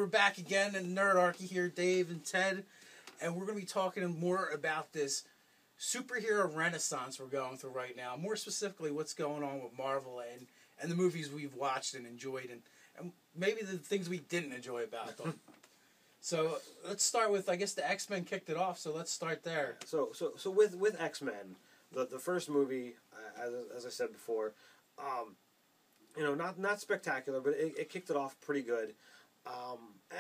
we're back again in Nerdarchy here, Dave and Ted, and we're going to be talking more about this superhero renaissance we're going through right now. More specifically, what's going on with Marvel and the movies we've watched and enjoyed, and maybe the things we didn't enjoy about them. So let's start with, I guess the XMen kicked it off, so let's start there. So with XMen, the first movie, as I said before, not spectacular, but it kicked it off pretty good,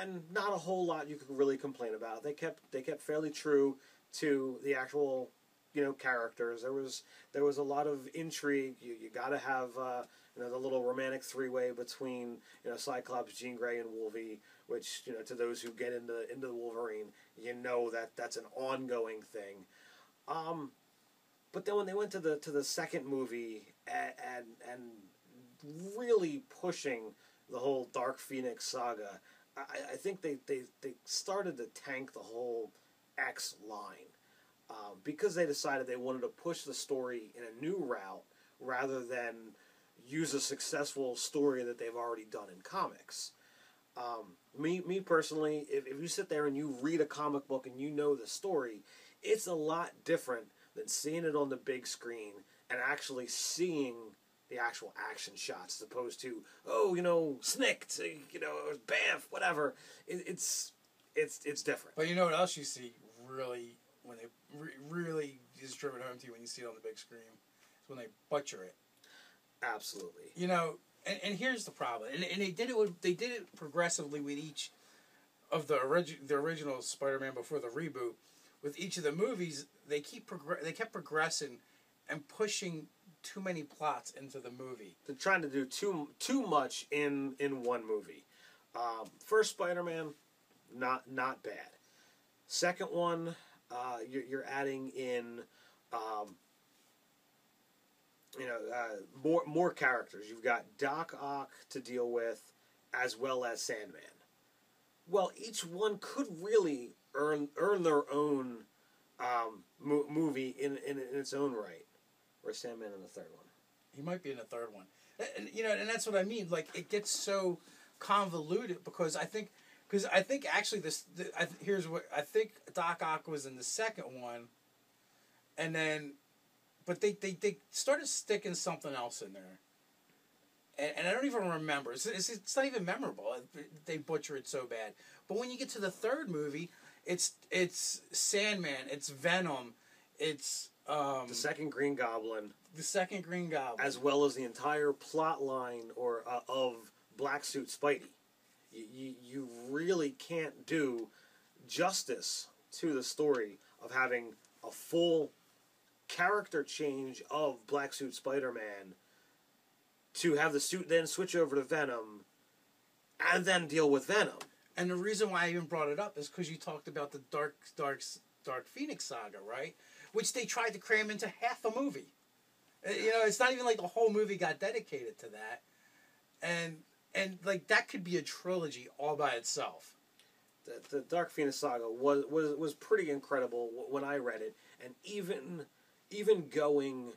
and not a whole lot you could really complain about. They kept fairly true to the actual characters. There was a lot of intrigue. You got to have the little romantic three-way between Cyclops, Jean Grey, and Wolvie, which to those who get into Wolverine, that's an ongoing thing. But then when they went to the second movie and really pushing the whole Dark Phoenix saga, I think they started to tank the whole X line because they decided they wanted to push the story in a new route rather than use a successful story that they've already done in comics. Me personally, if you sit there and you read a comic book and you know the story, it's a lot different than seeing it on the big screen and actually seeing the actual action shots, as opposed to snicked, or bamf, whatever. It's different. But you know what else you see really when they really is driven home to you when you see it on the big screen is when they butcher it. Absolutely. And here's the problem, and they did it progressively with each of the original Spider-Man before the reboot. With each of the movies, they kept progressing and pushing too many plots into the movie. They're trying to do too much in one movie. First Spider-Man, not bad. Second one, you're adding in more characters. You've got Doc Ock to deal with, as well as Sandman. Well, each one could really earn their own movie in its own right. Or Sandman in the third one. He might be in the third one. And that's what I mean. Like, it gets so convoluted because I think actually here's what I think. Doc Ock was in the second one, but they started sticking something else in there, and I don't even remember. It's not even memorable. They butcher it so bad. But when you get to the third movie, it's Sandman, it's Venom, it's the second Green Goblin. The second Green Goblin. As well as the entire plot line of Black Suit Spidey. You really can't do justice to the story of having a full character change of Black Suit Spider-Man to have the suit then switch over to Venom and then deal with Venom. And the reason why I even brought it up is because you talked about the Dark Phoenix saga, right? Which they tried to cram into half a movie. It's not even like the whole movie got dedicated to that. And like, that could be a trilogy all by itself. The Dark Phoenix saga was pretty incredible when I read it. And even going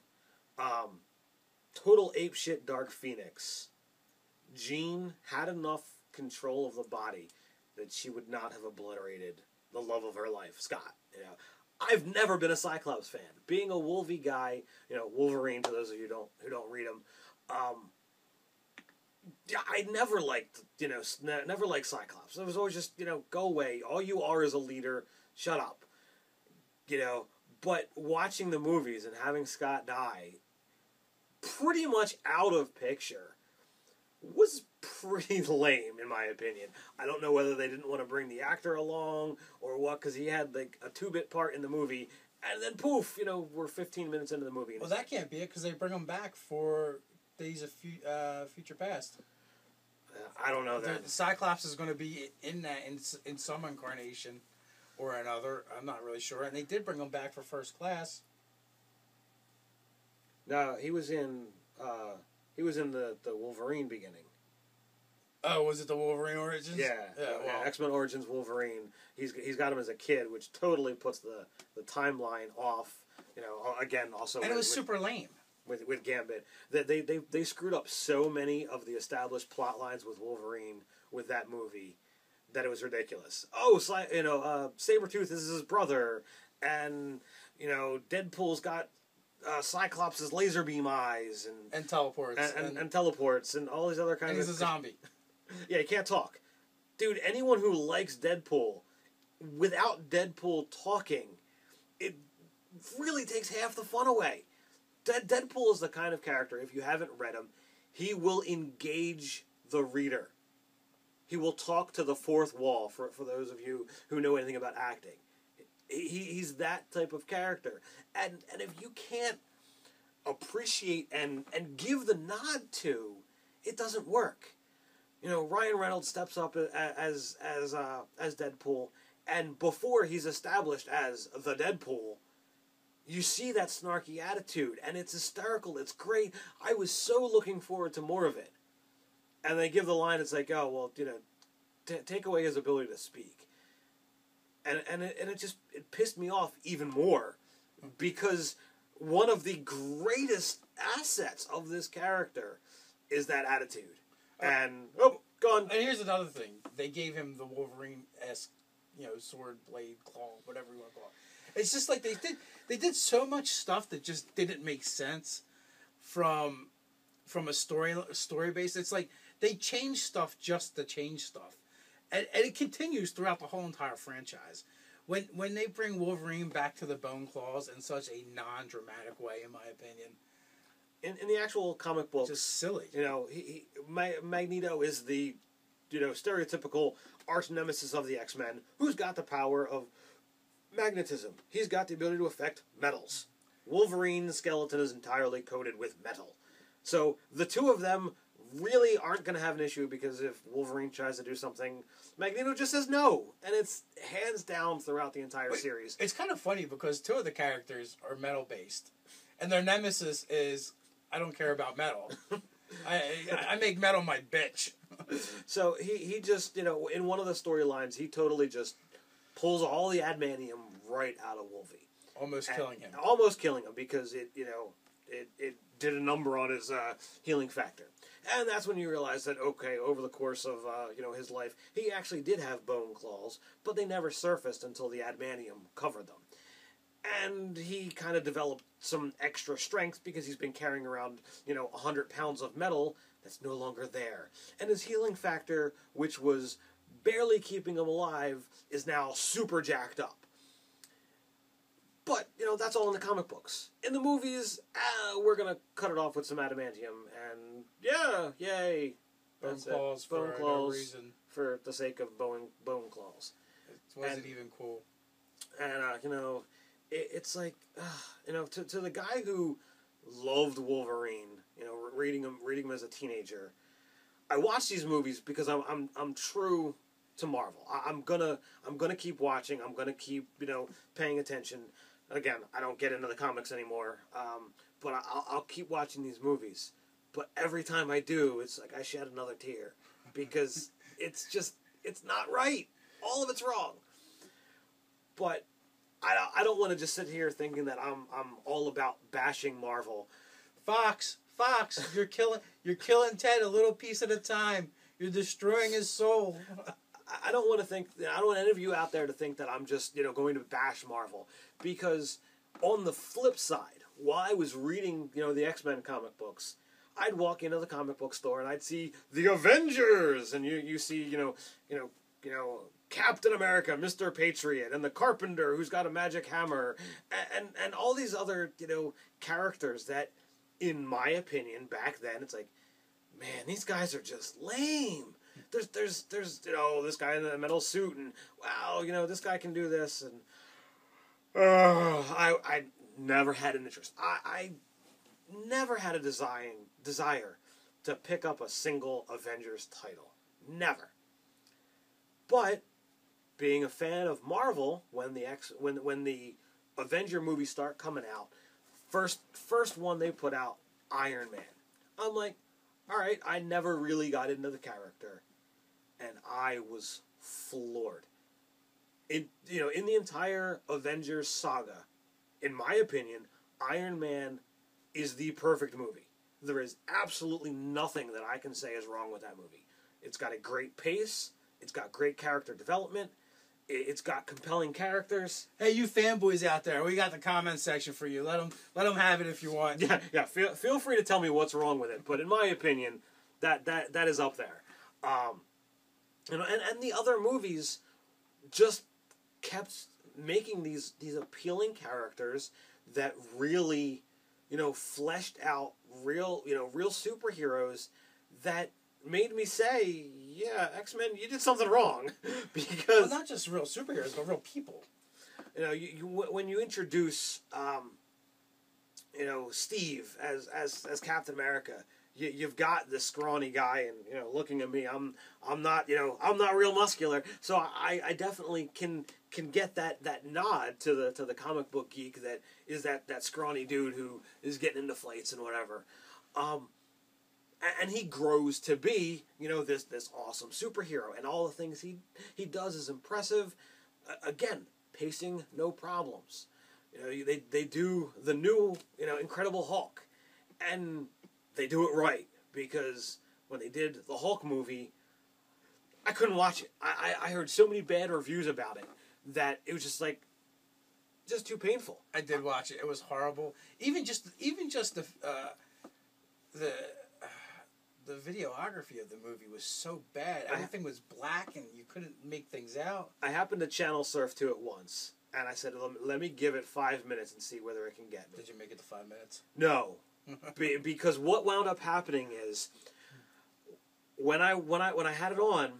total apeshit Dark Phoenix, Jean had enough control of the body that she would not have obliterated the love of her life, Scott. I've never been a Cyclops fan. Being a Wolvie guy, Wolverine, to those of you who don't read him, I never liked, never liked Cyclops. It was always just, go away. All you are is a leader. Shut up. But watching the movies and having Scott die pretty much out of picture was pretty lame, in my opinion. I don't know whether they didn't want to bring the actor along or what, because he had like a 2-bit part in the movie, and then poof, we're 15 minutes into the movie. Well, that can't be it, because they bring him back for Days of Future Past. I don't know that. Cyclops is going to be in that in some incarnation or another. I'm not really sure. And they did bring him back for First Class. No, he was in the Wolverine beginning. Oh, was it the Wolverine Origins? Yeah, X-Men Origins Wolverine. He's got him as a kid, which totally puts the timeline off. Again, also. And it was super lame. With Gambit, they screwed up so many of the established plot lines with Wolverine with that movie that it was ridiculous. Oh, Sabretooth is his brother, and Deadpool's got Cyclops' laser beam eyes and teleports and teleports and all these other kinds. And he's a zombie. Yeah, he can't talk, dude. Anyone who likes Deadpool, without Deadpool talking, it really takes half the fun away. Deadpool is the kind of character, if you haven't read him, he will engage the reader. He will talk to the fourth wall, for those of you who know anything about acting. He's that type of character. And if you can't appreciate and give the nod to, it doesn't work. Ryan Reynolds steps up as Deadpool, and before he's established as the Deadpool, you see that snarky attitude, and it's hysterical. It's great. I was so looking forward to more of it. And they give the line, it's like, oh, well, take away his ability to speak. And it pissed me off even more, because one of the greatest assets of this character is that attitude. And, gone. And here's another thing. They gave him the Wolverine-esque, sword, blade, claw, whatever you want to call it. It's just like they did so much stuff that just didn't make sense from a story base. It's like they change stuff just to change stuff. And it continues throughout the whole entire franchise. When they bring Wolverine back to the Bone Claws in such a non-dramatic way, in my opinion. In the actual comic books, just silly. Magneto is the stereotypical arch nemesis of the X-Men, who's got the power of magnetism. He's got the ability to affect metals. Wolverine's skeleton is entirely coated with metal. So the two of them really aren't going to have an issue, because if Wolverine tries to do something, Magneto just says no. And it's hands down throughout the entire series. It's kind of funny because two of the characters are metal-based. And their nemesis is, I don't care about metal. I make metal my bitch. So he just, in one of the storylines, he totally just pulls all the adamantium right out of Wolvie. Almost killing him. Almost killing him, because it did a number on his healing factor. And that's when you realize that, okay, over the course of his life, he actually did have bone claws, but they never surfaced until the adamantium covered them. And he kind of developed some extra strength because he's been carrying around, 100 pounds of metal that's no longer there. And his healing factor, which was barely keeping him alive, is now super jacked up. But, that's all in the comic books. In the movies, we're going to cut it off with some adamantium, and yeah, yay. Bone claws for no reason. For the sake of bone claws. It wasn't even cool. And, it's like, to the guy who loved Wolverine, reading him as a teenager, I watch these movies because I'm true to Marvel. I'm gonna keep watching. I'm gonna keep paying attention. Again, I don't get into the comics anymore, but I'll keep watching these movies. But every time I do, it's like I shed another tear, because it's not right. All of it's wrong. But I don't want to just sit here thinking that I'm all about bashing Marvel. Fox, you're killing Ted a little piece at a time. You're destroying his soul. I don't want any of you out there to think that I'm just, going to bash Marvel. Because on the flip side, while I was reading, the X-Men comic books, I'd walk into the comic book store and I'd see the Avengers, and you see, Captain America, Mr. Patriot, and the Carpenter who's got a magic hammer, and all these other, characters that, in my opinion, back then, it's like, man, these guys are just lame. There's this guy in a metal suit, and wow, this guy can do this, and I never had an interest. I never had a desire to pick up a single Avengers title. Never. But being a fan of Marvel, when the Avenger movies start coming out, first one they put out, Iron Man. I'm like, all right, I never really got into the character, and I was floored. In the entire Avengers saga, in my opinion, Iron Man is the perfect movie. There is absolutely nothing that I can say is wrong with that movie. It's got a great pace. It's got great character development. It's got compelling characters. Hey, you fanboys out there, we got the comment section for you. Let them have it if you want. Yeah. Feel free to tell me what's wrong with it. But in my opinion, that is up there. And the other movies just kept making these appealing characters that really, fleshed out real superheroes that made me say, yeah, X-Men, you did something wrong. Because not just real superheroes, but real people. When you introduce, Steve as Captain America, you've got this scrawny guy, and looking at me, I'm not real muscular, so I definitely can get that nod to the comic book geek that is that scrawny dude who is getting into fights and whatever. And he grows to be, this awesome superhero, and all the things he does is impressive. Again, pacing, no problems. They do the new, Incredible Hulk, and they do it right, because when they did the Hulk movie, I couldn't watch it. I heard so many bad reviews about it that it was just too painful. I did watch it. It was horrible. Even just the videography of the movie was so bad. Everything was black, and you couldn't make things out. I happened to channel surf to it once, and I said, let me give it 5 minutes and see whether it can get me. Did you make it to 5 minutes? No. Because what wound up happening is, when I had it on,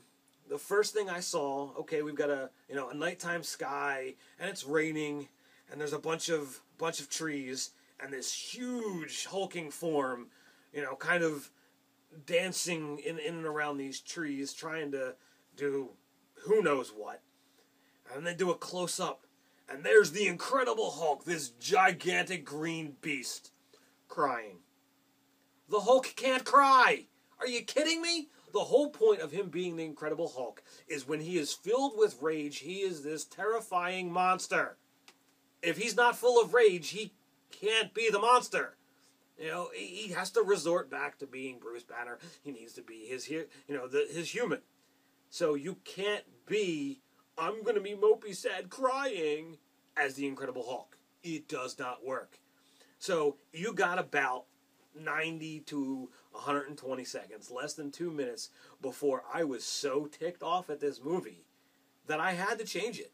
the first thing I saw, okay, we've got a nighttime sky, and it's raining, and there's a bunch of trees, and this huge hulking form, kind of dancing in and around these trees, trying to do who knows what. And they do a close-up, and there's the Incredible Hulk, this gigantic green beast, crying. The Hulk can't cry! Are you kidding me? The whole point of him being the Incredible Hulk is when he is filled with rage, he is this terrifying monster. If he's not full of rage, he can't be the monster. He has to resort back to being Bruce Banner. He needs to be his human. So you can't be, I'm going to be mopey, sad, crying as the Incredible Hulk. It does not work. So you got about 90 to 120 seconds, less than 2 minutes, before I was so ticked off at this movie that I had to change it.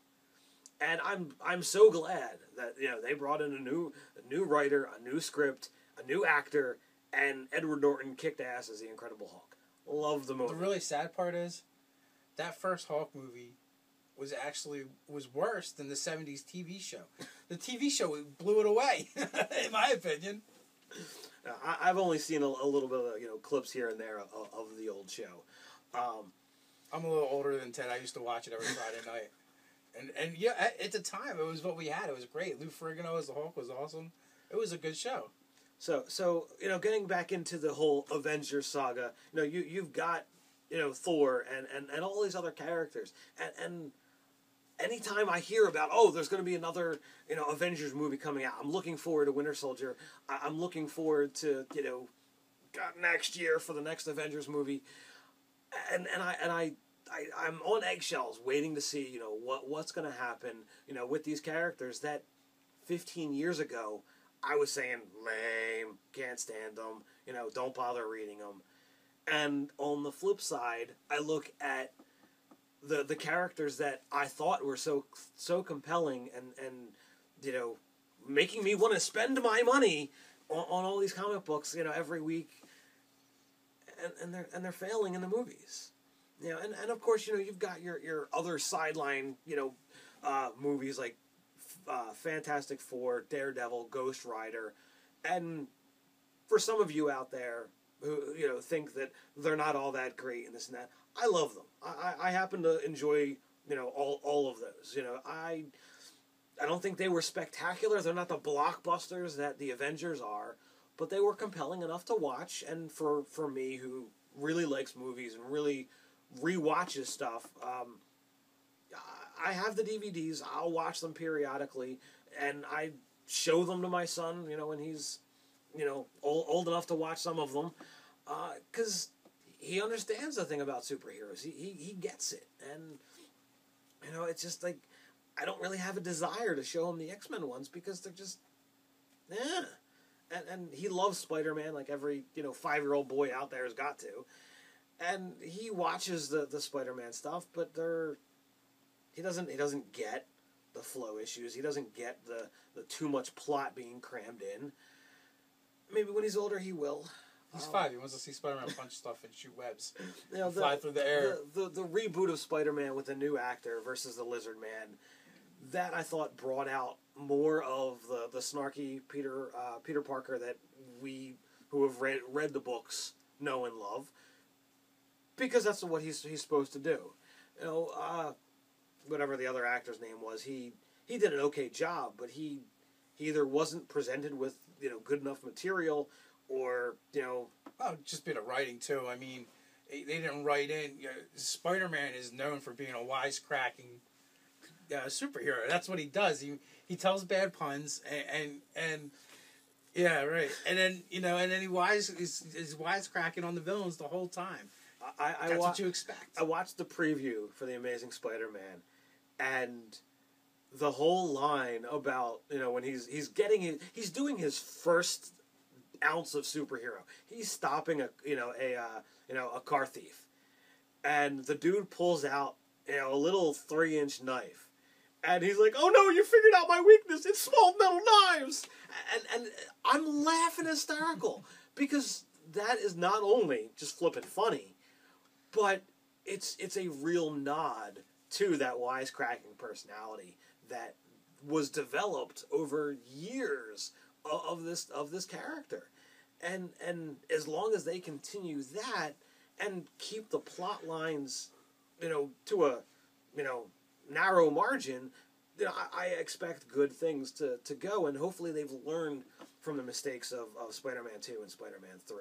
And I'm so glad that they brought in a new writer, a new script, a new actor, and Edward Norton kicked ass as the Incredible Hulk. Love the movie. The really sad part is that first Hulk movie was worse than the 70s TV show. The TV show blew it away, in my opinion. I've only seen a little bit of clips here and there of the old show. I'm a little older than Ted. I used to watch it every Friday night. And yeah, at the time, it was what we had. It was great. Lou Ferrigno as the Hulk was awesome. It was a good show. So getting back into the whole Avengers saga, you've got, Thor and all these other characters. And anytime I hear about, there's going to be another, Avengers movie coming out, I'm looking forward to Winter Soldier. I'm looking forward to, next year for the next Avengers movie. And I'm on eggshells waiting to see, what's going to happen, with these characters that 15 years ago I was saying, lame, can't stand them, don't bother reading them. And on the flip side, I look at the characters that I thought were so compelling and making me want to spend my money on all these comic books, every week, and they're failing in the movies. And of course, you've got your other sideline, movies like Fantastic Four, Daredevil, Ghost Rider, and for some of you out there who think that they're not all that great and this and that, I love them. I happen to enjoy all of those. I don't think they were spectacular. They're not the blockbusters that the Avengers are, but they were compelling enough to watch. And for me, who really likes movies and really rewatches stuff, I have the DVDs. I'll watch them periodically, and I show them to my son, when he's, old enough to watch some of them, because he understands the thing about superheroes. He gets it. And, it's just like, I don't really have a desire to show him the X-Men ones because they're just, And he loves Spider-Man like every, 5-year-old boy out there has got to. And he watches the Spider-Man stuff, but he doesn't get the flow issues. He doesn't get the too much plot being crammed in. Maybe when he's older he will. He's 5. He wants to see Spider-Man punch stuff and shoot webs. Fly through the air. The reboot of Spider-Man with a new actor versus the Lizard Man, that I thought brought out more of the snarky Peter Parker that we who have read the books know and love, because that's what he's supposed to do. Whatever the other actor's name was, he did an okay job, but he either wasn't presented with good enough material, or just bit of writing too. I mean, they didn't write in. Spider-Man is known for being a wisecracking superhero. That's what he does. He tells bad puns and yeah, right. And then is wisecracking on the villains the whole time. That's what you expect. I watched the preview for the Amazing Spider-Man, and the whole line about when he's doing his first ounce of superhero. He's stopping a car thief, and the dude pulls out a little 3-inch knife, and he's like, "Oh no, you figured out my weakness! It's small metal knives!" And I'm laughing hysterical, because that is not only just flippin' funny, but it's a real nod to that wisecracking personality that was developed over years of this character. And as long as they continue that and keep the plot lines, to a, narrow margin, I expect good things to go, and hopefully they've learned from the mistakes of Spider-Man 2 and Spider-Man 3.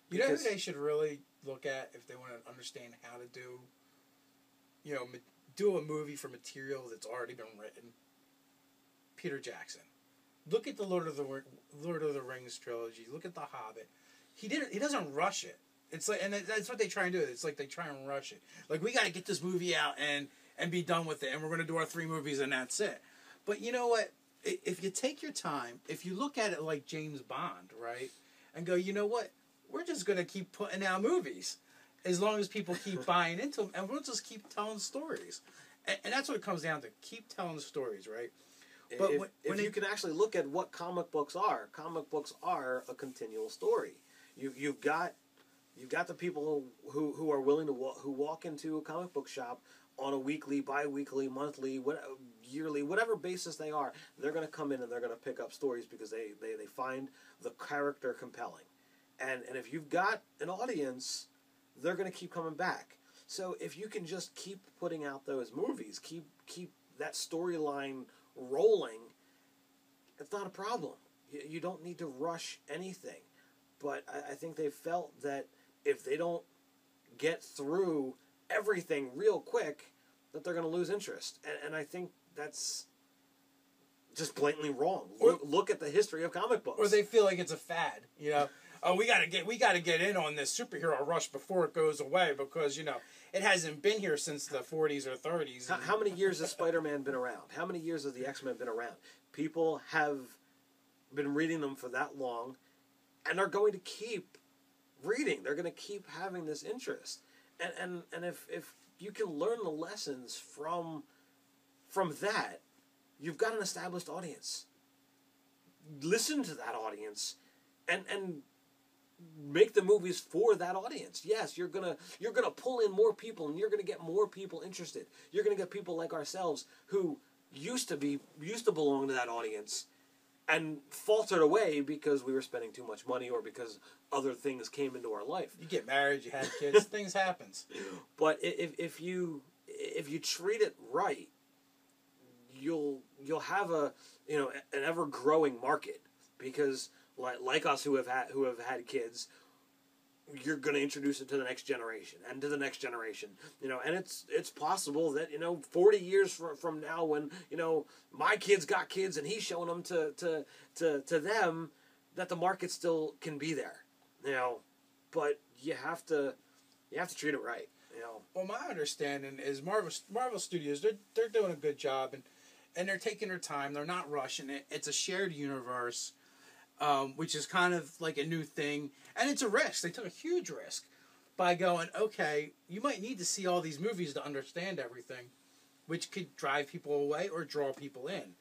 Who they should really look at if they want to understand how to do a movie for material that's already been written? Peter Jackson. Look at the Lord of the Rings trilogy. Look at The Hobbit. He doesn't rush it. It's like, and that's what they try and do. It's like they try and rush it. Like, we got to get this movie out and be done with it, and we're going to do our 3 movies and that's it. But you know what? If you take your time, if you look at it like James Bond, right, and go, you know what? We're just going to keep putting out movies as long as people keep buying into them, and we'll just keep telling stories. And that's what it comes down to. Keep telling stories, right? But if you can actually look at what comic books are a continual story. You've got the people who are willing to who walk into a comic book shop on a weekly, bi-weekly, monthly, yearly, whatever basis they are. They're going to come in and they're going to pick up stories because they find the character compelling. And if you've got an audience, they're going to keep coming back. So if you can just keep putting out those movies, keep that storyline rolling, it's not a problem. You don't need to rush anything. But I think they felt that if they don't get through everything real quick, that they're going to lose interest. And I think that's just blatantly wrong. Look at the history of comic books. Or they feel like it's a fad, Oh, we gotta get in on this superhero rush before it goes away, because it hasn't been here since the 40s or 30s. How many years has Spider-Man been around? How many years has the X-Men been around? People have been reading them for that long, and are going to keep reading. They're going to keep having this interest, and if you can learn the lessons from that, you've got an established audience. Listen to that audience, and make the movies for that audience. Yes, you're gonna pull in more people, and you're gonna get more people interested. You're gonna get people like ourselves who used to belong to that audience, and faltered away because we were spending too much money or because other things came into our life. You get married, you have kids, things happens. But if you treat it right, you'll have an ever growing market, because like us who have had kids, you're going to introduce it to the next generation and to the next generation, and it's possible that 40 years from now, when my kids got kids and he's showing them to them, that the market still can be there. but you have to treat it right. You know. Well, my understanding is Marvel Studios, they're doing a good job, and they're taking their time. They're not rushing it. It's a shared universe, which is kind of like a new thing, and it's a risk. They took a huge risk by going, okay, you might need to see all these movies to understand everything, which could drive people away or draw people in.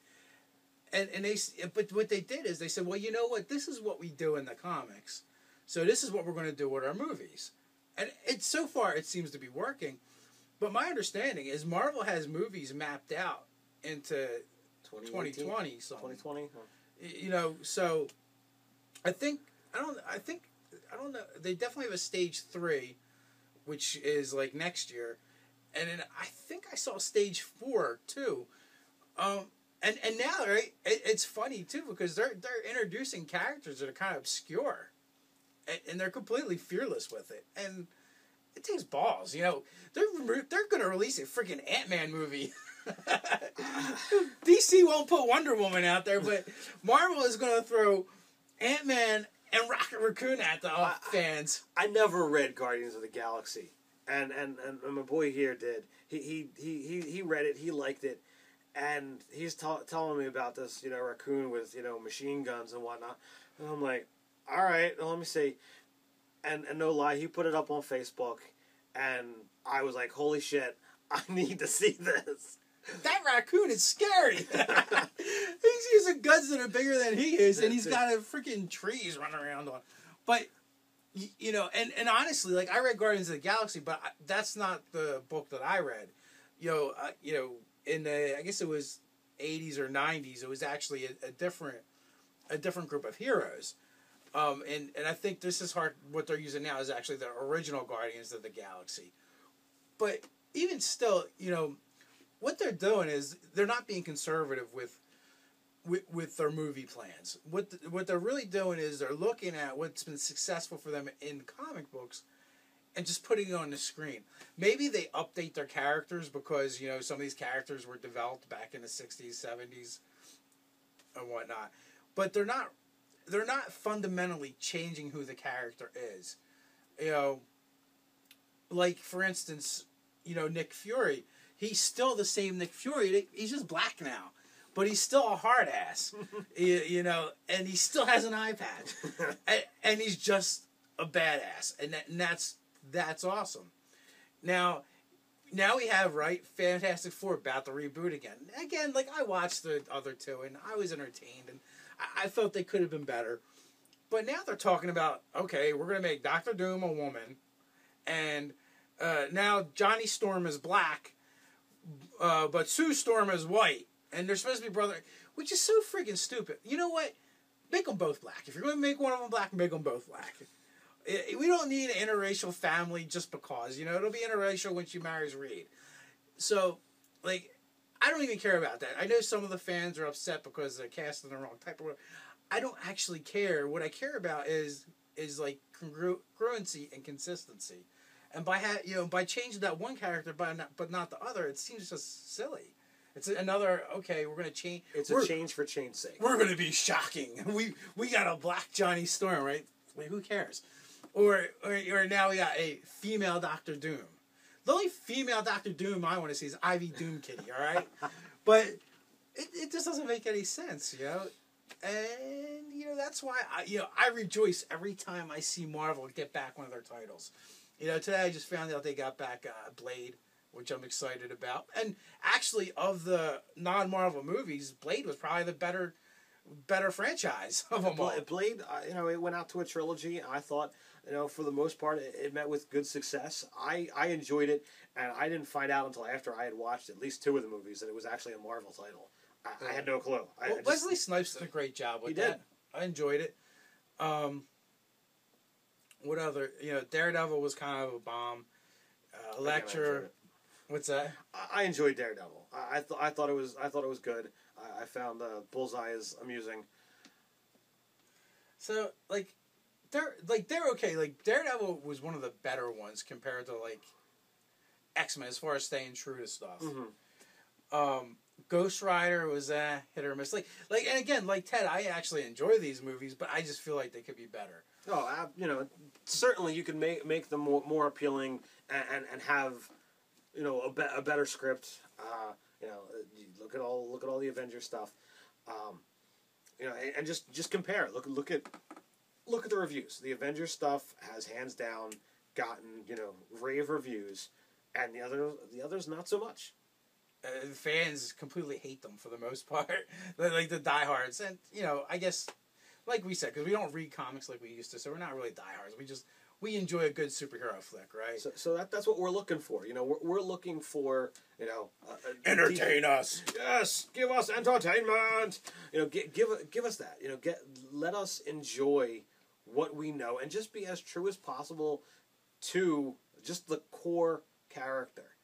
But what they did is they said, well, you know what? This is what we do in the comics, so this is what we're going to do with our movies. And so far it seems to be working. But my understanding is Marvel has movies mapped out into 2020 something. 2020. You know, so I don't know. They definitely have a stage 3, which is like next year, and then I think I saw stage 4 too. And now, right? It's funny too because they're introducing characters that are kind of obscure, and they're completely fearless with it, and it takes balls. You know, they're going to release a freaking Ant-Man movie. DC won't put Wonder Woman out there, but Marvel is going to throw Ant-Man and Rocket Raccoon at the fans. I never read Guardians of the Galaxy, and my boy here did. He read it. He liked it. And he's telling me about this, you know, raccoon with, you know, machine guns and whatnot. And I'm like, all right, well, let me see. And no lie, he put it up on Facebook. And I was like, holy shit, I need to see this. That raccoon is scary. He's using guns that are bigger than he is. And he's got a freaking trees running around on. But, you know, and honestly, like, I read Guardians of the Galaxy, but that's not the book that I read. You know, in the, I guess it was 80s or 90s, it was actually a different group of heroes. And I think this is what they're using now is actually the original Guardians of the Galaxy. But even still, you know, what they're doing is they're not being conservative with their movie plans. What they're really doing is they're looking at what's been successful for them in comic books and just putting it on the screen. Maybe they update their characters because, you know, some of these characters were developed back in the 60s, 70s, and whatnot. But they're not fundamentally changing who the character is. You know, like, for instance, you know, Nick Fury. He's still the same Nick Fury. He's just black now. But he's still a hard ass. You know, and he still has an eye patch. and he's just a badass. And that's awesome. Now we have, right, Fantastic Four about to reboot again. Again, like, I watched the other two, and I was entertained, and I felt they could have been better. But now they're talking about, okay, we're going to make Doctor Doom a woman, and now Johnny Storm is black, but Sue Storm is white, and they're supposed to be brother, which is so freaking stupid. You know what? Make them both black. If you're going to make one of them black, make them both black. We don't need an interracial family just because. You know, it'll be interracial when she marries Reed. So, like, I don't even care about that. I know some of the fans are upset because they're casting the wrong type of... I don't actually care. What I care about is like, congruency and consistency. And by changing that one character but not the other, it seems just silly. It's another, okay, we're going to change... It's a change for change's sake. We're going to be shocking. We got a black Johnny Storm, right? Like, who cares? Or now we got a female Doctor Doom. The only female Doctor Doom I want to see is Ivy Doom Kitty, all right? But it just doesn't make any sense, you know? And, you know, that's why, I rejoice every time I see Marvel get back one of their titles. You know, today I just found out they got back Blade, which I'm excited about. And actually, of the non-Marvel movies, Blade was probably the better franchise of them all. Blade, you know, it went out to a trilogy, and I thought, you know, for the most part, it met with good success. I enjoyed it, and I didn't find out until after I had watched at least 2 of the movies that it was actually a Marvel title. I had no clue. Wesley Snipes did a great job with that. He did. I enjoyed it. What other? You know, Daredevil was kind of a bomb. Elektra. What's that? I enjoyed Daredevil. I thought it was good. I found Bullseye is amusing. So they're okay. Like, Daredevil was one of the better ones compared to like XMen as far as staying true to stuff. Mm-hmm. Ghost Rider was hit or miss. Like, and again, like Ted, I actually enjoy these movies, but I just feel like they could be better. Oh, you know, certainly you can make them more appealing and have, you know, a better script. You know, look at all the Avengers stuff. You know, and just compare. Look at the reviews. The Avengers stuff has hands down gotten, you know, rave reviews, and the others not so much. The fans completely hate them for the most part, like the diehards, and you know, I guess, like we said, because we don't read comics like we used to, so we're not really diehards. We enjoy a good superhero flick, right? So that's what we're looking for. You know, we're looking for, you know, entertain us. Yes, give us entertainment. You know, give us that. You know, let us enjoy what we know and just be as true as possible to just the core character.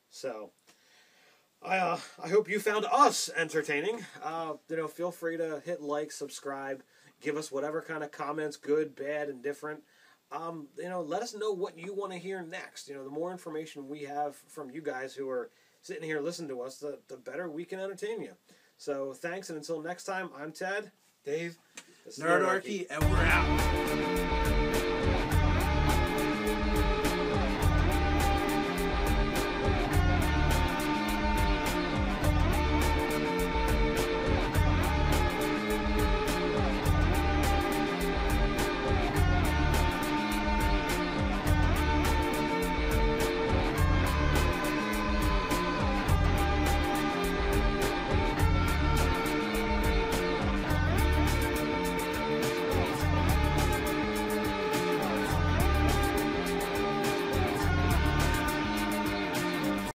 So, I hope you found us entertaining. You know, feel free to hit like, subscribe, give us whatever kind of comments, good, bad, and different. You know, let us know what you want to hear next. You know, the more information we have from you guys who are sitting here listening to us, the better we can entertain you. So, thanks, and until next time, I'm Ted. Dave. Nerdarchy, and we're out.